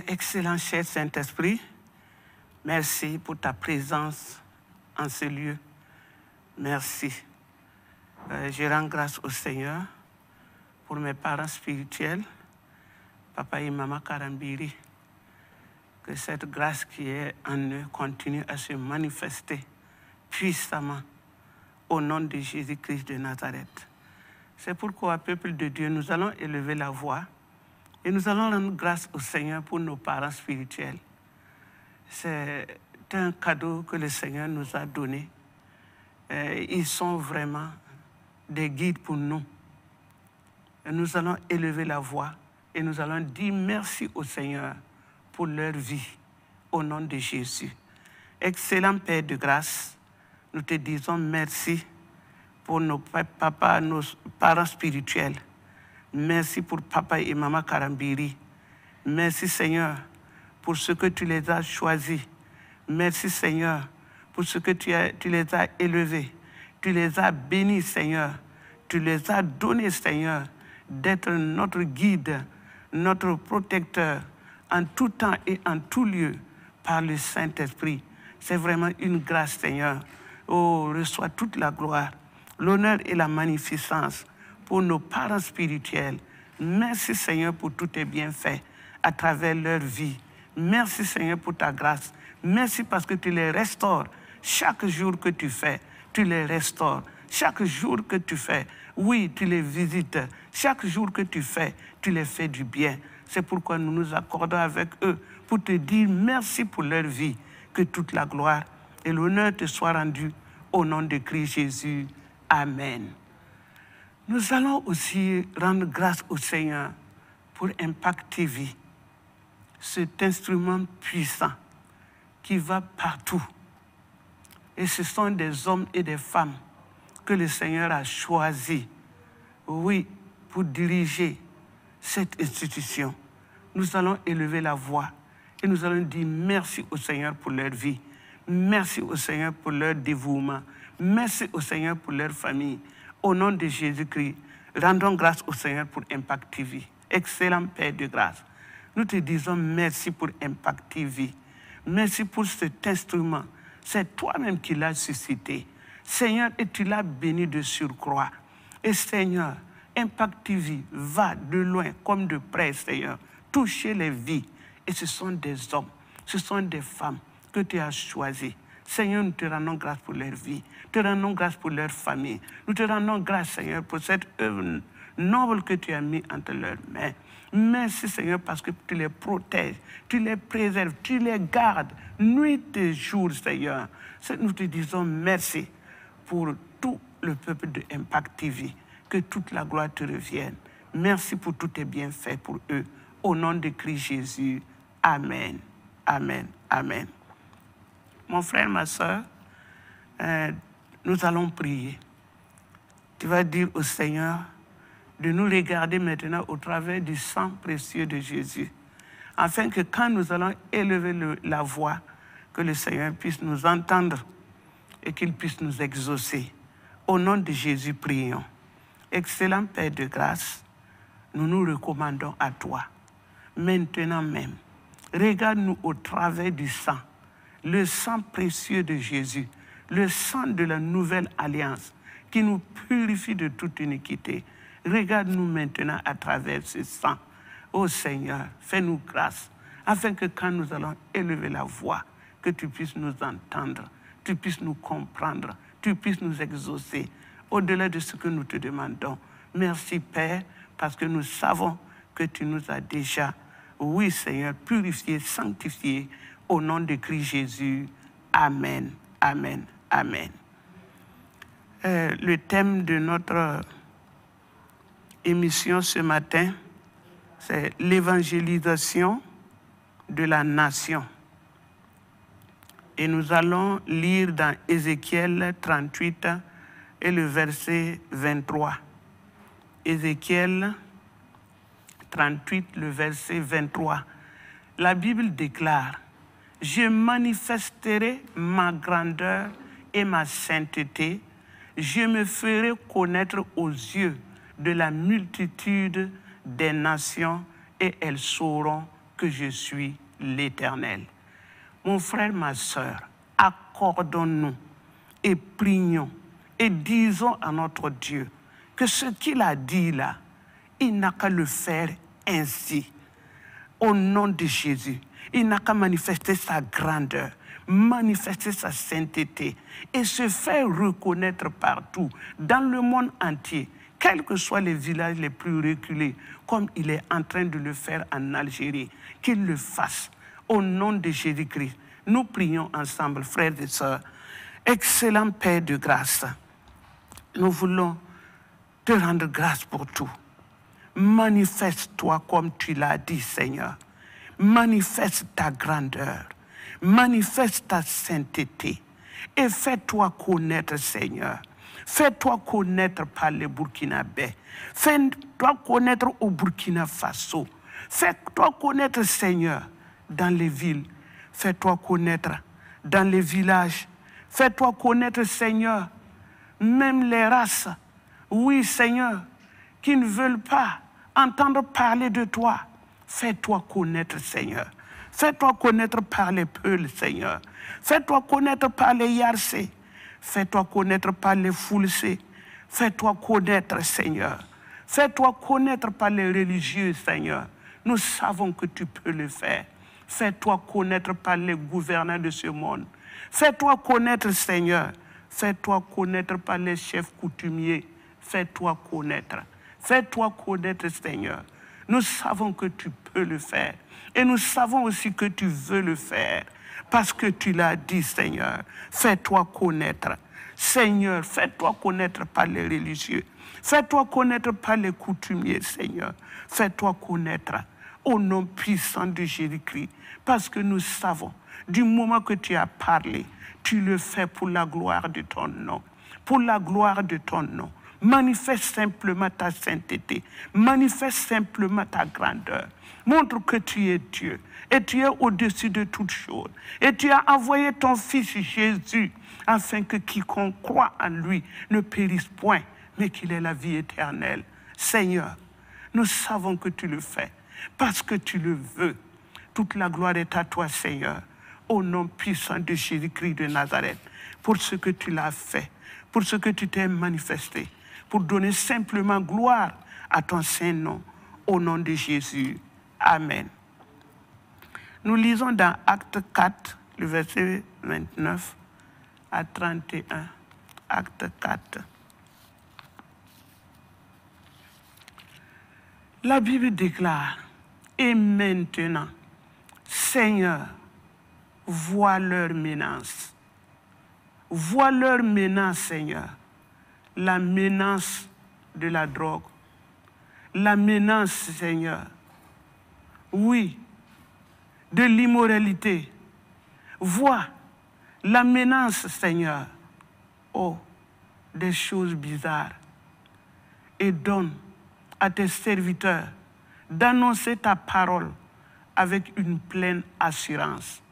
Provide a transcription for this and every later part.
Excellent cher Saint-Esprit, merci pour ta présence en ce lieu. Merci. Je rends grâce au Seigneur pour mes parents spirituels, Papa et Maman Karambiri. Que cette grâce qui est en eux continue à se manifester puissamment au nom de Jésus-Christ de Nazareth. C'est pourquoi, peuple de Dieu, nous allons élever la voix et nous allons rendre grâce au Seigneur pour nos parents spirituels. C'est un cadeau que le Seigneur nous a donné. Ils sont vraiment des guides pour nous. Et nous allons élever la voix et nous allons dire merci au Seigneur pour leur vie, au nom de Jésus. Excellent Père de grâce, nous te disons merci pour nos papas, nos parents spirituels. Merci pour Papa et Maman Karambiri. Merci Seigneur pour ce que tu les as choisis. Merci Seigneur pour ce que tu les as élevés. Tu les as bénis Seigneur. Tu les as donnés Seigneur d'être notre guide, notre protecteur en tout temps et en tout lieu par le Saint-Esprit. C'est vraiment une grâce Seigneur. Oh, reçois toute la gloire, l'honneur et la magnificence pour nos parents spirituels. Merci Seigneur pour tous tes bienfaits à travers leur vie. Merci Seigneur pour ta grâce. Merci parce que tu les restaures. Chaque jour que tu fais, tu les restaures. Chaque jour que tu fais, oui, tu les visites. Chaque jour que tu fais, tu les fais du bien. C'est pourquoi nous nous accordons avec eux pour te dire merci pour leur vie. Que toute la gloire et l'honneur te soient rendus au nom de Christ Jésus. Amen. Nous allons aussi rendre grâce au Seigneur pour Impact TV, cet instrument puissant qui va partout. Et ce sont des hommes et des femmes que le Seigneur a choisis, oui, pour diriger cette institution. Nous allons élever la voix et nous allons dire merci au Seigneur pour leur vie. Merci au Seigneur pour leur dévouement. Merci au Seigneur pour leur famille. Au nom de Jésus-Christ, rendons grâce au Seigneur pour Impact TV. Excellent Père de grâce. Nous te disons merci pour Impact TV. Merci pour cet instrument. C'est toi-même qui l'as suscité. Seigneur, et tu l'as béni de surcroît. Et Seigneur, Impact TV va de loin comme de près, Seigneur, toucher les vies. Et ce sont des hommes, ce sont des femmes que tu as choisis. Seigneur, nous te rendons grâce pour leur vie. Nous te rendons grâce pour leur famille. Nous te rendons grâce, Seigneur, pour cette œuvre noble que tu as mis entre leurs mains. Merci, Seigneur, parce que tu les protèges, tu les préserves, tu les gardes, nuit et jour, Seigneur. Nous te disons merci pour tout le peuple de Impact TV. Que toute la gloire te revienne. Merci pour tous tes bienfaits pour eux. Au nom de Christ Jésus. Amen. Amen. Amen. Mon frère, ma soeur, nous allons prier. Tu vas dire au Seigneur de nous regarder maintenant au travers du sang précieux de Jésus, afin que quand nous allons élever la voix, que le Seigneur puisse nous entendre et qu'il puisse nous exaucer. Au nom de Jésus, prions. Excellent Père de grâce, nous nous recommandons à toi. Maintenant même, regarde-nous au travers du sang, le sang précieux de Jésus, le sang de la nouvelle alliance qui nous purifie de toute iniquité. Regarde-nous maintenant à travers ce sang. Ô Seigneur, fais-nous grâce, afin que quand nous allons élever la voix, que tu puisses nous entendre, tu puisses nous comprendre, tu puisses nous exaucer, au-delà de ce que nous te demandons. Merci Père, parce que nous savons que tu nous as déjà, oui Seigneur, purifiés, sanctifiés, au nom de Christ Jésus. Amen, amen, amen. Le thème de notre émission ce matin, c'est l'évangélisation de la nation. Et nous allons lire dans Ézéchiel 38 et le verset 23. Ézéchiel 38, le verset 23. La Bible déclare « Je manifesterai ma grandeur et ma sainteté, je me ferai connaître aux yeux de la multitude des nations et elles sauront que que je suis l'Éternel. Mon frère, ma sœur, accordons-nous et prions et disons à notre Dieu que ce qu'il a dit là, il n'a qu'à le faire ainsi. Au nom de Jésus, il n'a qu'à manifester sa grandeur, manifester sa sainteté et se faire reconnaître partout, dans le monde entier, quels que soient les villages les plus reculés, comme il est en train de le faire en Algérie, qu'il le fasse. Au nom de Jésus-Christ, nous prions ensemble, frères et sœurs. Excellent Père de grâce, nous voulons te rendre grâce pour tout. Manifeste-toi comme tu l'as dit, Seigneur. Manifeste ta grandeur. Manifeste ta sainteté. Et fais-toi connaître, Seigneur. Fais-toi connaître par les Burkinabés. Fais-toi connaître au Burkina Faso. Fais-toi connaître, Seigneur, dans les villes. Fais-toi connaître dans les villages. Fais-toi connaître, Seigneur, même les races. Oui, Seigneur, qui ne veulent pas entendre parler de toi. Fais-toi connaître, Seigneur. Fais-toi connaître par les Peuls, Seigneur. Fais-toi connaître par les Yarcé. Fais-toi connaître par les Foulcé. Fais-toi connaître, Seigneur. Fais-toi connaître par les religieux, Seigneur. Nous savons que tu peux le faire. Fais-toi connaître par les gouvernants de ce monde. Fais-toi connaître, Seigneur. Fais-toi connaître par les chefs coutumiers. Fais-toi connaître. Fais-toi connaître, Seigneur. Nous savons que tu peux le faire. Et nous savons aussi que tu veux le faire. Parce que tu l'as dit, Seigneur. Fais-toi connaître. Seigneur, fais-toi connaître par les religieux. Fais-toi connaître par les coutumiers, Seigneur. Fais-toi connaître au nom puissant de Jésus-Christ. Parce que nous savons, du moment que tu as parlé, tu le fais pour la gloire de ton nom. Pour la gloire de ton nom. Manifeste simplement ta sainteté. Manifeste simplement ta grandeur. Montre que tu es Dieu. Et tu es au-dessus de toutes choses. Et tu as envoyé ton Fils Jésus afin que quiconque croit en lui ne périsse point, mais qu'il ait la vie éternelle. Seigneur, nous savons que tu le fais parce que tu le veux. Toute la gloire est à toi, Seigneur, au nom puissant de Jésus-Christ de Nazareth, pour ce que tu l'as fait, pour ce que tu t'es manifesté, pour donner simplement gloire à ton Saint-Nom, au nom de Jésus. Amen. Nous lisons dans Acte 4, le verset 29 à 31. Acte 4. La Bible déclare, « Et maintenant, Seigneur, vois leur menace. Vois leur menace, Seigneur. La menace de la drogue. La menace, Seigneur. Oui, de l'immoralité. Vois la menace, Seigneur. Oh, des choses bizarres. Et donne à tes serviteurs d'annoncer ta parole avec une pleine assurance,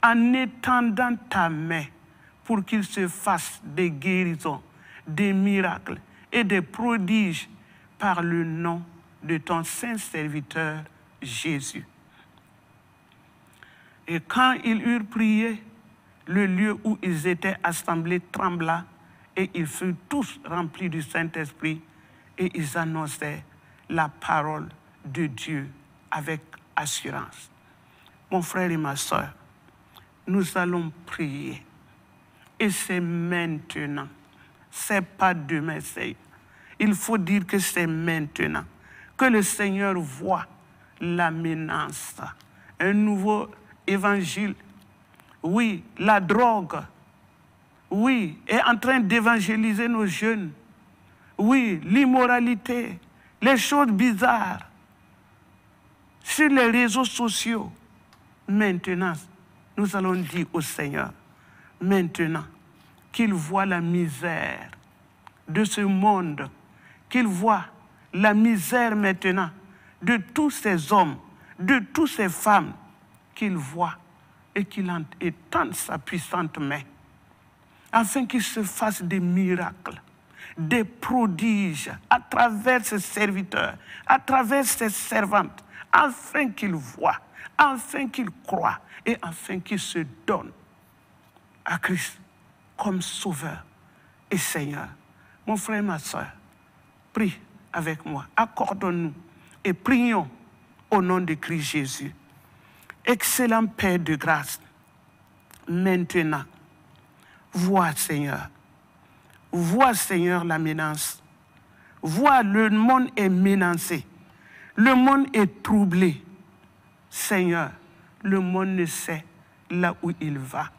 en étendant ta main pour qu'il se fasse des guérisons, des miracles et des prodiges par le nom de ton saint serviteur Jésus. » Et quand ils eurent prié, le lieu où ils étaient assemblés trembla et ils furent tous remplis du Saint-Esprit et ils annonçaient la parole de Dieu avec assurance. Mon frère et ma soeur, nous allons prier. Et c'est maintenant. C'est pas demain, c'est. Il faut dire que c'est maintenant que le Seigneur voit la menace. Un nouveau évangile. Oui, la drogue. Oui, est en train d'évangéliser nos jeunes. Oui, l'immoralité, les choses bizarres sur les réseaux sociaux. Maintenant, nous allons dire au Seigneur, maintenant, qu'il voit la misère de ce monde, qu'il voit la misère maintenant de tous ces hommes, de toutes ces femmes, qu'il voit et qu'il étende sa puissante main, afin qu'il se fasse des miracles, des prodiges à travers ses serviteurs, à travers ses servantes, afin qu'ils voient, afin qu'ils croient et afin qu'ils se donnent à Christ comme Sauveur et Seigneur. Mon frère et ma soeur, prie avec moi, accordons-nous et prions au nom de Christ Jésus. Excellent Père de grâce, maintenant, vois Seigneur la menace. Vois, le monde est menacé, le monde est troublé. Seigneur, le monde ne sait là où il va.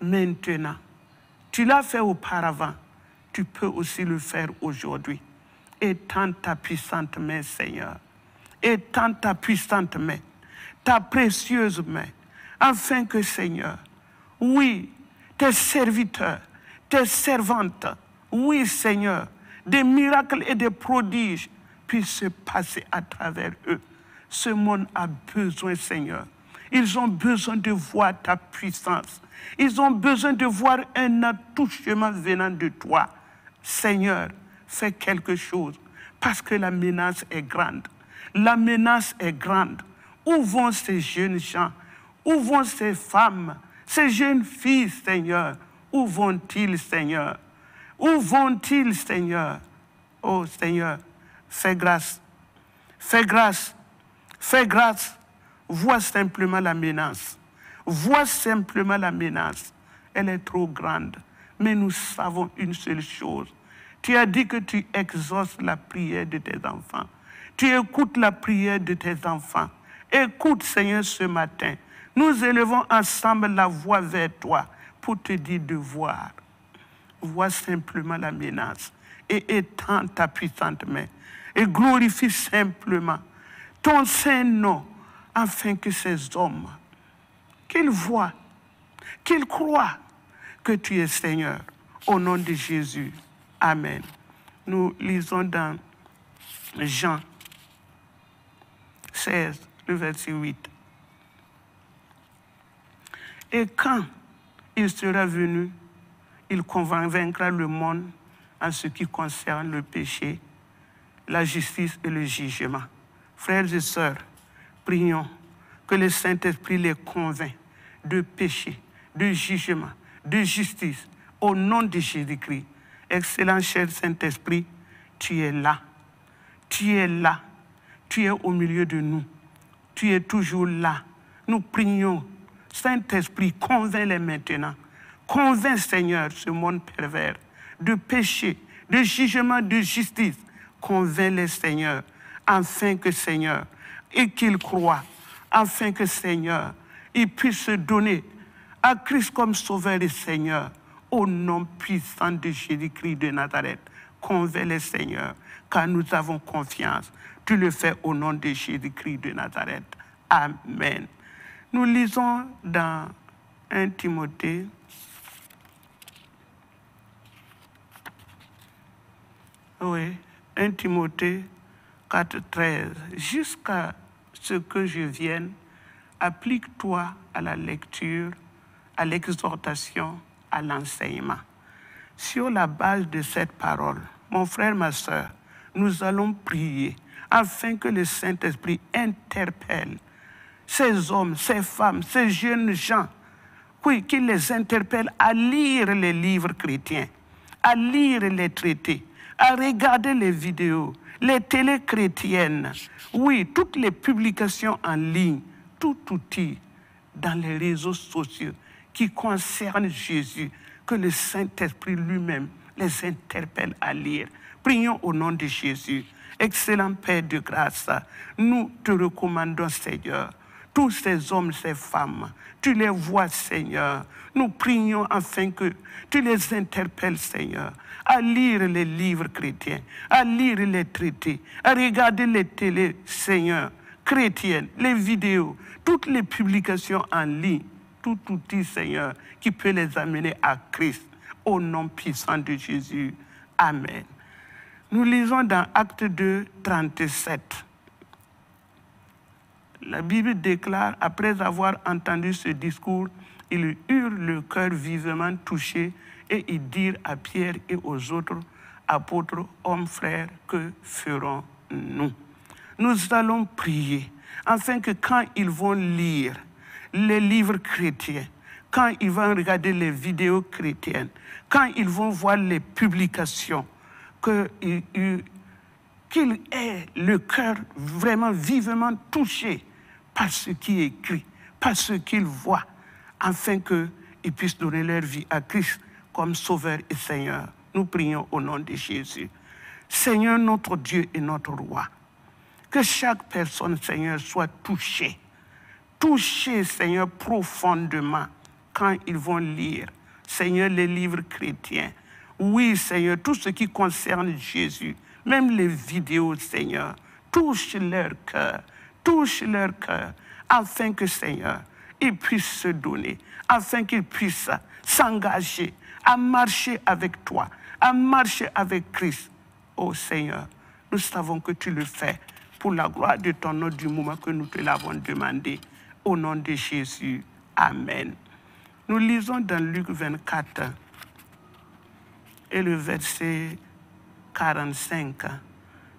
Maintenant, tu l'as fait auparavant, tu peux aussi le faire aujourd'hui. Étends ta puissante main, Seigneur. Étends ta puissante main, ta précieuse main, afin que, Seigneur, oui, tes serviteurs, tes servantes, oui, Seigneur, des miracles et des prodiges puissent se passer à travers eux. Ce monde a besoin, Seigneur. Ils ont besoin de voir ta puissance. Ils ont besoin de voir un attouchement venant de toi. Seigneur, fais quelque chose, parce que la menace est grande. La menace est grande. Où vont ces jeunes gens? Où vont ces femmes? Ces jeunes filles, Seigneur? Où vont-ils, Seigneur? Où vont-ils, Seigneur? Oh, Seigneur, fais grâce. Fais grâce. Fais grâce. Vois simplement la menace. Vois simplement la menace. Elle est trop grande. Mais nous savons une seule chose. Tu as dit que tu exauces la prière de tes enfants. Tu écoutes la prière de tes enfants. Écoute, Seigneur, ce matin. Nous élevons ensemble la voix vers toi pour te dire de voir. Vois simplement la menace et étends ta puissante main et glorifie simplement ton Saint-Nom afin que ces hommes, qu'ils voient, qu'ils croient que tu es Seigneur. Au nom de Jésus. Amen. Nous lisons dans Jean 16, le verset 8. Et quand il sera venu, il convaincra le monde en ce qui concerne le péché, la justice et le jugement. Frères et sœurs, prions que le Saint-Esprit les convainc de péché, de jugement, de justice, au nom de Jésus-Christ. Excellent cher Saint-Esprit, tu es là. Tu es là. Tu es au milieu de nous. Tu es toujours là. Nous prions. Saint-Esprit, convainc-les maintenant. Convainc, Seigneur, ce monde pervers de péché, de jugement, de justice. Convainc-les, Seigneur, afin que, Seigneur, et qu'ils croient, afin que, Seigneur, ils puissent se donner à Christ comme Sauveur et Seigneur, au nom puissant de Jésus-Christ de Nazareth. Convainc-les, Seigneur, car nous avons confiance. Tu le fais au nom de Jésus-Christ de Nazareth. Amen. Nous lisons dans 1 Timothée, oui, 1 Timothée 4, 13. Jusqu'à ce que je vienne, applique-toi à la lecture, à l'exhortation, à l'enseignement. Sur la base de cette parole, mon frère, ma soeur, nous allons prier afin que le Saint-Esprit interpelle ces hommes, ces femmes, ces jeunes gens, oui, qu'il les interpelle à lire les livres chrétiens, à lire les traités, à regarder les vidéos, les télés chrétiennes, oui, toutes les publications en ligne, tout outil dans les réseaux sociaux qui concernent Jésus, que le Saint-Esprit lui-même les interpelle à lire. Prions au nom de Jésus. Excellent Père de grâce, nous te recommandons, Seigneur, tous ces hommes, ces femmes, tu les vois, Seigneur. Nous prions afin que tu les interpelles, Seigneur, à lire les livres chrétiens, à lire les traités, à regarder les télés, Seigneur, chrétiennes, les vidéos, toutes les publications en ligne, tout outil, Seigneur, qui peut les amener à Christ, au nom puissant de Jésus. Amen. Nous lisons dans Actes 2, 37. La Bible déclare, après avoir entendu ce discours, ils eurent le cœur vivement touché et ils dirent à Pierre et aux autres apôtres, hommes frères, que ferons-nous? Nous allons prier afin que quand ils vont lire les livres chrétiens, quand ils vont regarder les vidéos chrétiennes, quand ils vont voir les publications, qu'ils aient le cœur vraiment vivement touché par ce qui est écrit, par ce qu'ils voient, afin qu'ils puissent donner leur vie à Christ comme Sauveur et Seigneur. Nous prions au nom de Jésus. Seigneur, notre Dieu et notre Roi, que chaque personne, Seigneur, soit touchée. Touchée, Seigneur, profondément quand ils vont lire, Seigneur, les livres chrétiens. Oui, Seigneur, tout ce qui concerne Jésus, même les vidéos, Seigneur, touche leur cœur, afin que, Seigneur, ils puissent se donner, afin qu'ils puissent s'engager à marcher avec toi, à marcher avec Christ. Oh Seigneur, nous savons que tu le fais pour la gloire de ton nom du moment que nous te l'avons demandé. Au nom de Jésus, Amen. Nous lisons dans Luc 24 et le verset 45.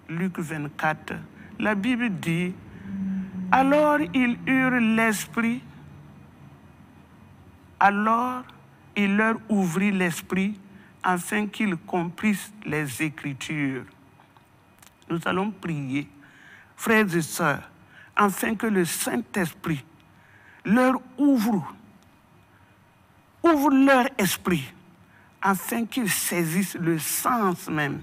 Luc 24, la Bible dit, « Alors ils eurent l'esprit, alors il leur ouvrit l'esprit afin qu'ils comprissent les Écritures. » Nous allons prier, frères et sœurs, afin que le Saint-Esprit leur ouvre leur esprit, afin qu'ils saisissent le sens même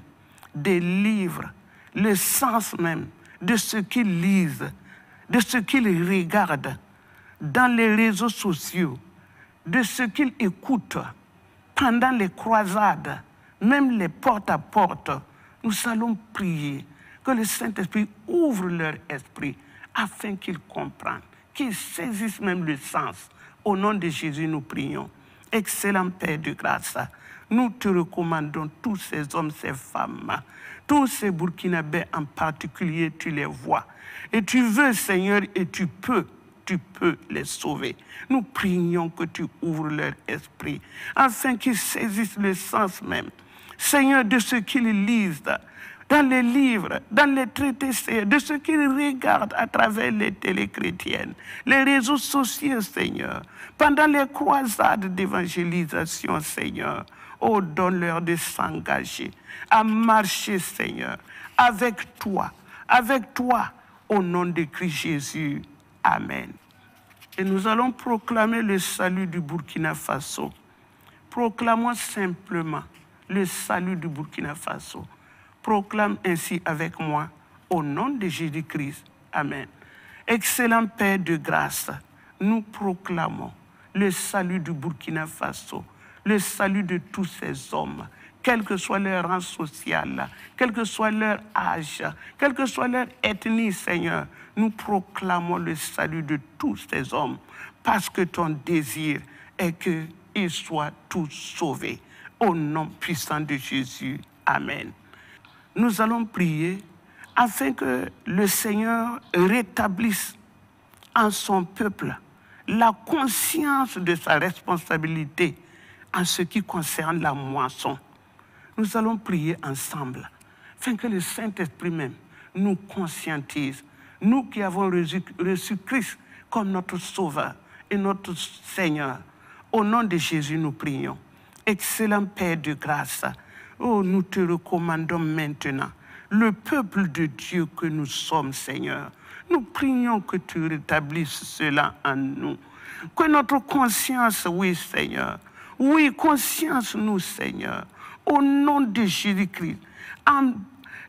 des livres, le sens même de ce qu'ils lisent, de ce qu'ils regardent dans les réseaux sociaux, de ce qu'ils écoutent pendant les croisades, même les porte-à-porte. Nous allons prier que le Saint-Esprit ouvre leur esprit afin qu'ils comprennent, qu'ils saisissent même le sens. Au nom de Jésus, nous prions. Excellent Père de grâce, nous te recommandons tous ces hommes, ces femmes, tous ces Burkinabés en particulier, tu les vois. Et tu veux, Seigneur, et tu peux les sauver. Nous prions que tu ouvres leur esprit, afin qu'ils saisissent le sens même, Seigneur, de ce qu'ils lisent dans les livres, dans les traités, de ce qu'ils regardent à travers les télé chrétiennes, les réseaux sociaux, Seigneur, pendant les croisades d'évangélisation, Seigneur. Oh, donne-leur de s'engager, à marcher, Seigneur, avec toi, au nom de Christ Jésus. Amen. Et nous allons proclamer le salut du Burkina Faso. Proclamons simplement le salut du Burkina Faso. Proclame ainsi avec moi, au nom de Jésus-Christ. Amen. Excellent Père de grâce, nous proclamons le salut du Burkina Faso, le salut de tous ces hommes, quel que soit leur rang social, quel que soit leur âge, quelle que soit leur ethnie, Seigneur. Nous proclamons le salut de tous ces hommes, parce que ton désir est qu'ils soient tous sauvés. Au nom puissant de Jésus. Amen. Nous allons prier afin que le Seigneur rétablisse en son peuple la conscience de sa responsabilité en ce qui concerne la moisson. Nous allons prier ensemble afin que le Saint-Esprit même nous conscientise, nous qui avons reçu Christ comme notre Sauveur et notre Seigneur. Au nom de Jésus, nous prions. Excellent Père de grâce, oh, nous te recommandons maintenant le peuple de Dieu que nous sommes, Seigneur. Nous prions que tu rétablisses cela en nous. Que notre conscience, oui, Seigneur, oui, conscience-nous, Seigneur, au nom de Jésus-Christ,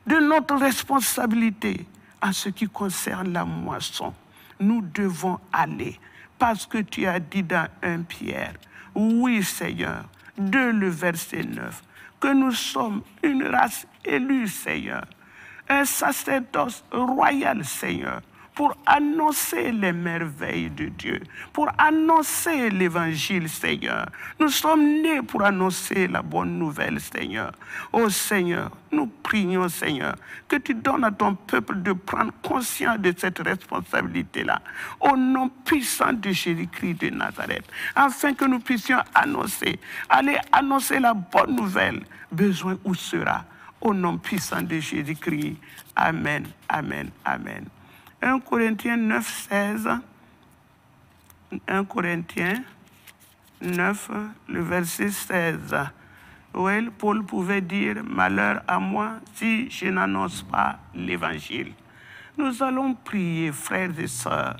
de notre responsabilité en ce qui concerne la moisson. Nous devons aller, parce que tu as dit dans 1 Pierre, oui, Seigneur, 2 le verset 9, que nous sommes une race élue, Seigneur, un sacerdoce royal, Seigneur, pour annoncer les merveilles de Dieu, pour annoncer l'évangile, Seigneur. Nous sommes nés pour annoncer la bonne nouvelle, Seigneur. Oh Seigneur, nous prions, Seigneur, que tu donnes à ton peuple de prendre conscience de cette responsabilité-là, au nom puissant de Jésus-Christ de Nazareth, afin que nous puissions annoncer, aller annoncer la bonne nouvelle, besoin où sera, au nom puissant de Jésus-Christ. Amen, amen, amen. 1 Corinthiens 9, 16. 1 Corinthiens 9, le verset 16. Oui, Paul pouvait dire, malheur à moi si je n'annonce pas l'évangile. Nous allons prier, frères et sœurs,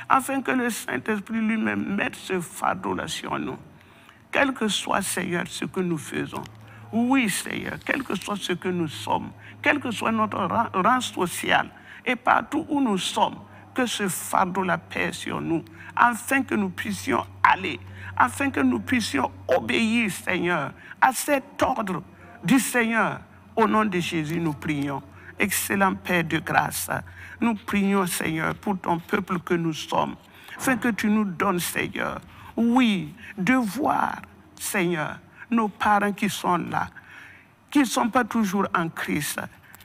afin que le Saint-Esprit lui-même mette ce fardeau-là sur nous. Quel que soit, Seigneur, ce que nous faisons. Oui, Seigneur, quel que soit ce que nous sommes, quel que soit notre rang social, et partout où nous sommes, que ce fardeau-là pèse sur nous, afin que nous puissions aller, afin que nous puissions obéir, Seigneur, à cet ordre du Seigneur. Au nom de Jésus, nous prions. Excellent Père de grâce, nous prions, Seigneur, pour ton peuple que nous sommes, afin que tu nous donnes, Seigneur, oui, de voir, Seigneur, nos parents qui sont là, qui ne sont pas toujours en Christ.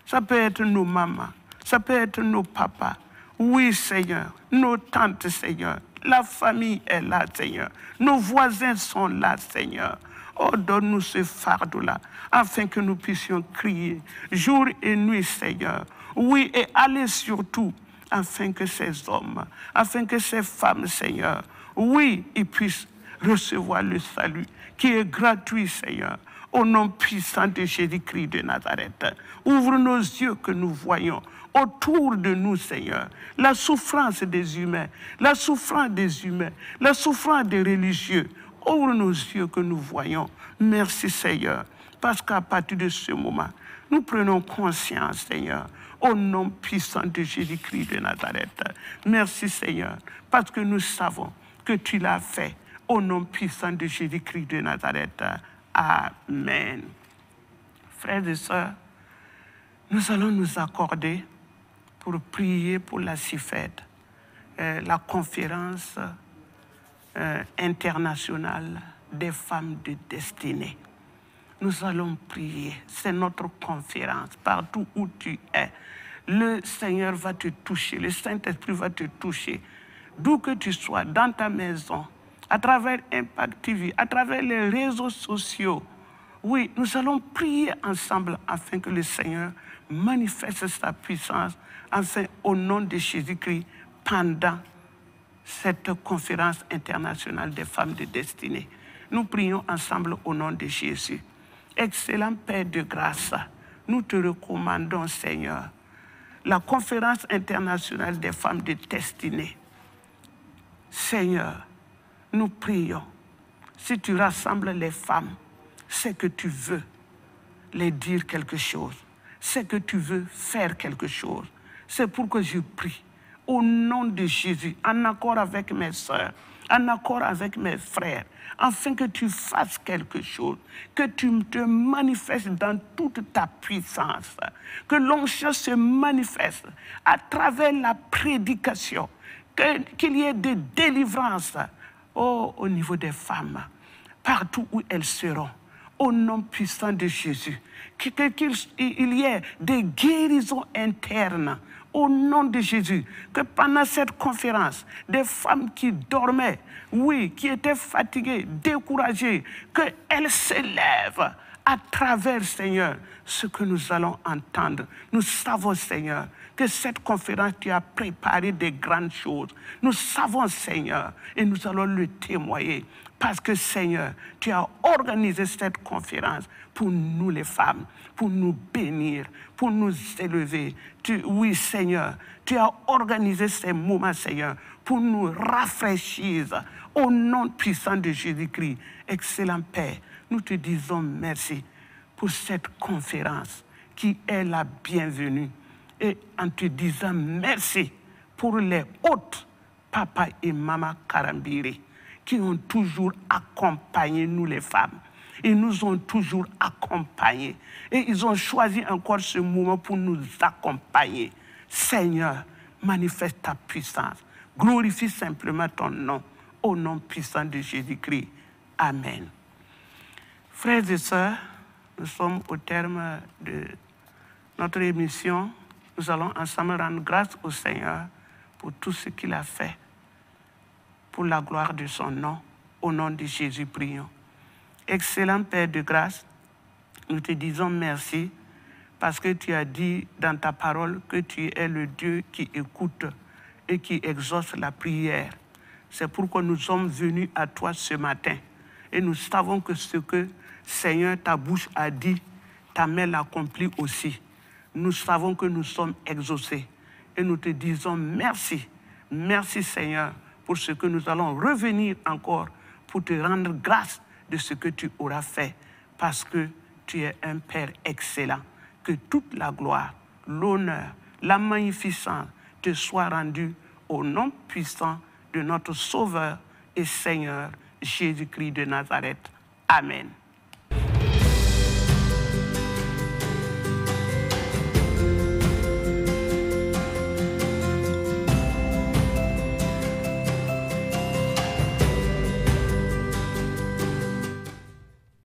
Ça peut être nos mamans, ça peut être nos papas. Oui, Seigneur, nos tantes, Seigneur, la famille est là, Seigneur. Nos voisins sont là, Seigneur. Oh, donne-nous ce fardeau-là, afin que nous puissions crier jour et nuit, Seigneur. Oui, et aller surtout, afin que ces hommes, afin que ces femmes, Seigneur, oui, ils puissent recevoir le salut qui est gratuit, Seigneur. Au nom puissant de Jésus-Christ de Nazareth, ouvre nos yeux que nous voyons autour de nous, Seigneur, la souffrance des humains, la souffrance des humains, la souffrance des religieux. Ouvre nos yeux que nous voyons. Merci, Seigneur, parce qu'à partir de ce moment, nous prenons conscience, Seigneur, au nom puissant de Jésus-Christ de Nazareth. Merci, Seigneur, parce que nous savons que tu l'as fait. Au nom puissant de Jésus-Christ de Nazareth. Amen. Frères et sœurs, nous allons nous accorder pour prier pour la CIFED, la conférence internationale des femmes de destinée. Nous allons prier, c'est notre conférence, partout où tu es. Le Seigneur va te toucher, le Saint-Esprit va te toucher, d'où que tu sois, dans ta maison, à travers Impact TV, à travers les réseaux sociaux. Oui, nous allons prier ensemble afin que le Seigneur manifeste sa puissance, enfin, au nom de Jésus-Christ, pendant cette conférence internationale des femmes de destinée. Nous prions ensemble au nom de Jésus. Excellent Père de grâce, nous te recommandons, Seigneur, la conférence internationale des femmes de destinée. Seigneur, nous prions, si tu rassembles les femmes, c'est que tu veux les dire quelque chose, c'est que tu veux faire quelque chose. C'est pourquoi je prie, au nom de Jésus, en accord avec mes sœurs, en accord avec mes frères, afin que tu fasses quelque chose, que tu te manifestes dans toute ta puissance, que l'onction se manifeste à travers la prédication, qu'il y ait des délivrances au niveau des femmes, partout où elles seront, au nom puissant de Jésus, qu'il y ait des guérisons internes, au nom de Jésus, que pendant cette conférence, des femmes qui dormaient, oui, qui étaient fatiguées, découragées, qu'elles s'élèvent à travers, Seigneur, ce que nous allons entendre. Nous savons, Seigneur, que cette conférence, tu as préparé des grandes choses. Nous savons, Seigneur, et nous allons le témoigner. Parce que, Seigneur, tu as organisé cette conférence pour nous les femmes, pour nous bénir, pour nous élever. Oui, Seigneur, tu as organisé ces moments, Seigneur, pour nous rafraîchir. Au nom puissant de Jésus-Christ, excellent Père, nous te disons merci pour cette conférence qui est la bienvenue. Et en te disant merci pour les hôtes, papa et maman Karambiri, qui ont toujours accompagné nous les femmes. Ils nous ont toujours accompagnés. Et ils ont choisi encore ce moment pour nous accompagner. Seigneur, manifeste ta puissance. Glorifie simplement ton nom, au nom puissant de Jésus-Christ. Amen. Frères et sœurs, nous sommes au terme de notre émission. Nous allons ensemble rendre grâce au Seigneur pour tout ce qu'il a fait, pour la gloire de son nom. Au nom de Jésus, prions. Excellent Père de grâce, nous te disons merci parce que tu as dit dans ta parole que tu es le Dieu qui écoute et qui exauce la prière. C'est pourquoi nous sommes venus à toi ce matin. Et nous savons que ce que, Seigneur, ta bouche a dit, ta main l'accomplit aussi. Nous savons que nous sommes exaucés. Et nous te disons merci. Merci, Seigneur, pour ce que nous allons revenir encore pour te rendre grâce de ce que tu auras fait. Parce que tu es un Père excellent. Que toute la gloire, l'honneur, la magnificence te soit rendue au nom puissant de notre Sauveur et Seigneur Jésus-Christ de Nazareth. Amen.